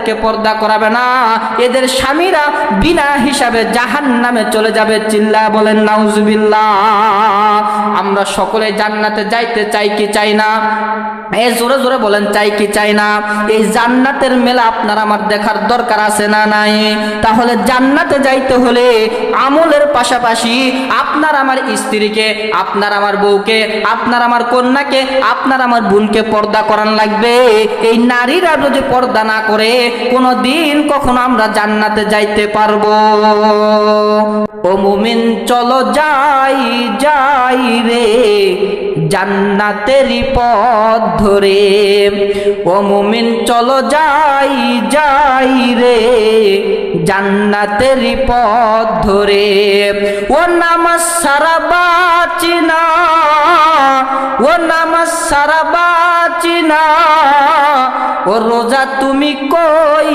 কে পর্দা করাবে না, এদের স্বামীরা বিনা হিসাবে জাহান্নামে চলে যাবে। চিল্লা বলেন নাউজুবিল্লাহ। আমরা সকলে জান্নাতে যাইতে চাই কি চাই না? এই জোরে জোরে বলেন, চাই কি চাই না? এই জান্নাতের মেলা আপনার আমার দেখার দরকার আছে না নাই? তাহলে জান্নাতে যাইতে হলে আমলের পাশাপাশি আপনার আমার স্ত্রীকে, আপনার আমার বউকে, আপনার আমার কন্যাকে, আপনার আমার বোনকে পর্দা করান লাগবে। এই নারীরা যদি পর্দা না করে কোনো দিন কখনো আমরা জান্নাতে যাইতে পারবো? ও মুমিন চলো যাই যাই রে জান্নাতেরই পথ ধরে। ও মুমিন চলো যাই যাই রে জান্নাতেরই পথ ধরে। ও নামাজ সারা বাঁচি না, ও নামাজ সারা বাঁচি না, ও রোজা তুমি কই